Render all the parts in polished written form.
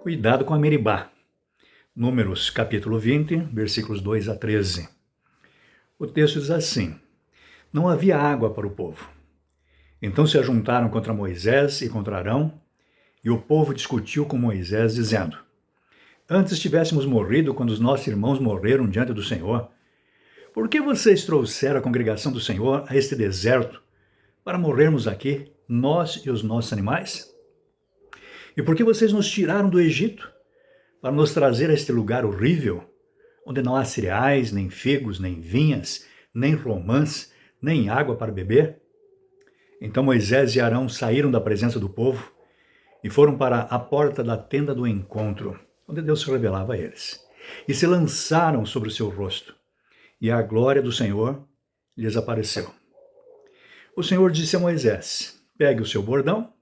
Cuidado com a Meribá. Números capítulo 20, versículos 2 a 13. O texto diz assim: Não havia água para o povo. Então se ajuntaram contra Moisés e contra Arão, e o povo discutiu com Moisés, dizendo: Antes tivéssemos morrido quando os nossos irmãos morreram diante do Senhor. Por que vocês trouxeram a congregação do Senhor a este deserto para morrermos aqui, nós e os nossos animais? E por que vocês nos tiraram do Egito para nos trazer a este lugar horrível, onde não há cereais, nem figos, nem vinhas, nem romãs, nem água para beber? Então Moisés e Arão saíram da presença do povo e foram para a porta da tenda do encontro, onde Deus se revelava a eles. E se lançaram sobre o seu rosto, e a glória do Senhor lhes apareceu. O Senhor disse a Moisés: Pegue o seu bordão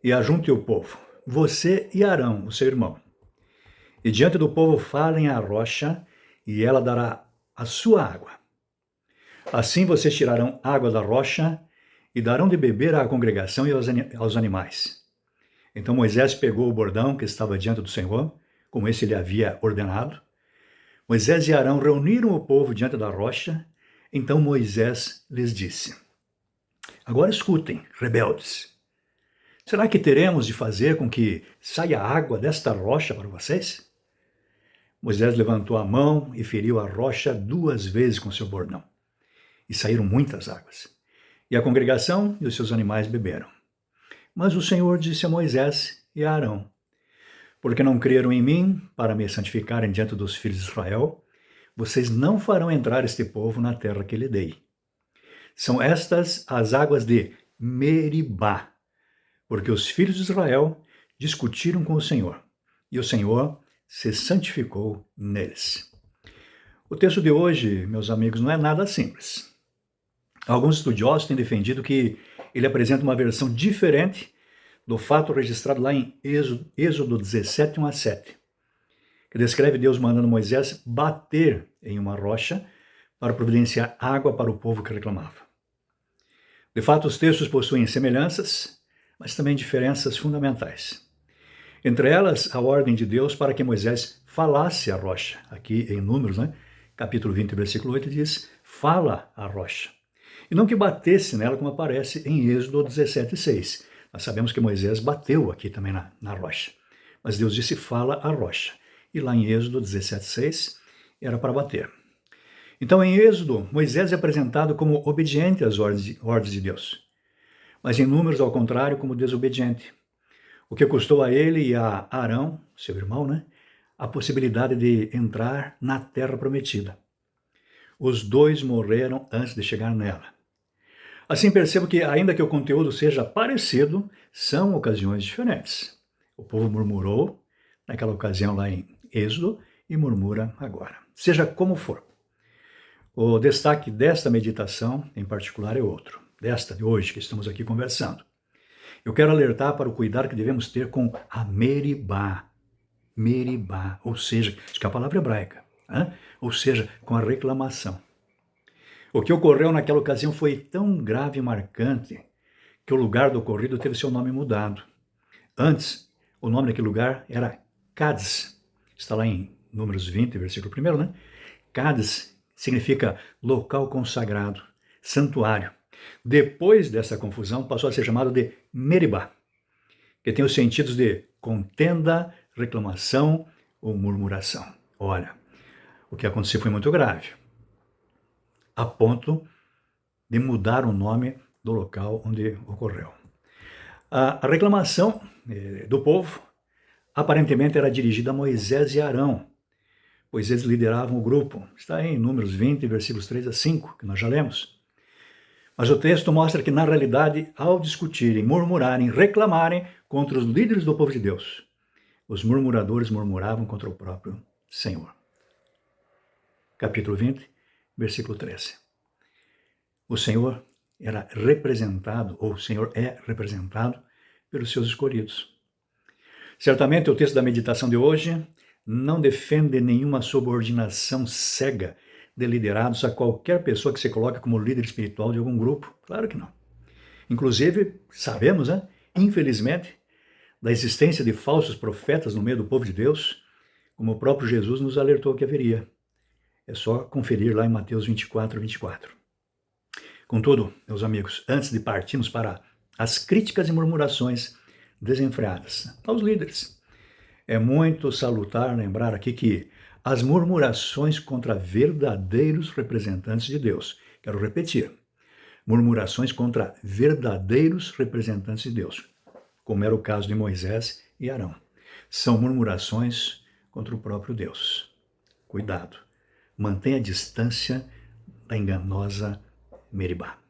e ajunte o povo, você e Arão, o seu irmão. E diante do povo falem à rocha, e ela dará a sua água. Assim vocês tirarão água da rocha e darão de beber à congregação e aos animais. Então Moisés pegou o bordão que estava diante do Senhor, como esse lhe havia ordenado. Moisés e Arão reuniram o povo diante da rocha. Então Moisés lhes disse: Agora escutem, rebeldes. Será que teremos de fazer com que saia água desta rocha para vocês? Moisés levantou a mão e feriu a rocha 2 vezes com seu bordão. E saíram muitas águas. E a congregação e os seus animais beberam. Mas o Senhor disse a Moisés e a Arão: Porque não creram em mim para me santificarem diante dos filhos de Israel, vocês não farão entrar este povo na terra que lhe dei. São estas as águas de Meribá, porque os filhos de Israel discutiram com o Senhor, e o Senhor se santificou neles. O texto de hoje, meus amigos, não é nada simples. Alguns estudiosos têm defendido que ele apresenta uma versão diferente do fato registrado lá em Êxodo 17, 1 a 7, que descreve Deus mandando Moisés bater em uma rocha para providenciar água para o povo que reclamava. De fato, os textos possuem semelhanças, mas também diferenças fundamentais. Entre elas, a ordem de Deus para que Moisés falasse à rocha. Aqui em Números, capítulo 20, versículo 8, diz: Fala à rocha. E não que batesse nela, como aparece em Êxodo 17, 6. Nós sabemos que Moisés bateu aqui também na rocha. Mas Deus disse: Fala à rocha. E lá em Êxodo 17, 6, era para bater. Então, em Êxodo, Moisés é apresentado como obediente às ordens de Deus. Mas em Números, ao contrário, como desobediente. O que custou a ele e a Arão, seu irmão, a possibilidade de entrar na terra prometida. Os dois morreram antes de chegar nela. Assim percebo que, ainda que o conteúdo seja parecido, são ocasiões diferentes. O povo murmurou naquela ocasião lá em Êxodo e murmura agora. Seja como for. O destaque desta meditação, em particular, é outro. Desta de hoje, que estamos aqui conversando. Eu quero alertar para o cuidado que devemos ter com a Meribá. Meribá, ou seja, acho que é a palavra hebraica, ou seja, com a reclamação. O que ocorreu naquela ocasião foi tão grave e marcante que o lugar do ocorrido teve seu nome mudado. Antes, o nome daquele lugar era Cádiz. Está lá em Números 20, versículo 1, Cádiz significa local consagrado, santuário. Depois dessa confusão, passou a ser chamado de Meribá, que tem os sentidos de contenda, reclamação ou murmuração. Olha, o que aconteceu foi muito grave, a ponto de mudar o nome do local onde ocorreu. A reclamação do povo aparentemente era dirigida a Moisés e Arão, pois eles lideravam o grupo. Está em Números 20, versículos 3 a 5, que nós já lemos. Mas o texto mostra que, na realidade, ao discutirem, murmurarem, reclamarem contra os líderes do povo de Deus, os murmuradores murmuravam contra o próprio Senhor. Capítulo 20, versículo 13. O Senhor era representado, ou o Senhor é representado pelos seus escolhidos. Certamente o texto da meditação de hoje não defende nenhuma subordinação cega de liderados a qualquer pessoa que se coloque como líder espiritual de algum grupo. Claro que não. Inclusive, sabemos, infelizmente, da existência de falsos profetas no meio do povo de Deus, como o próprio Jesus nos alertou que haveria. É só conferir lá em Mateus 24, 24. Contudo, meus amigos, antes de partirmos para as críticas e murmurações desenfreadas aos líderes, é muito salutar lembrar aqui que as murmurações contra verdadeiros representantes de Deus, quero repetir, murmurações contra verdadeiros representantes de Deus, como era o caso de Moisés e Arão, são murmurações contra o próprio Deus. Cuidado, mantenha a distância da enganosa Meribá.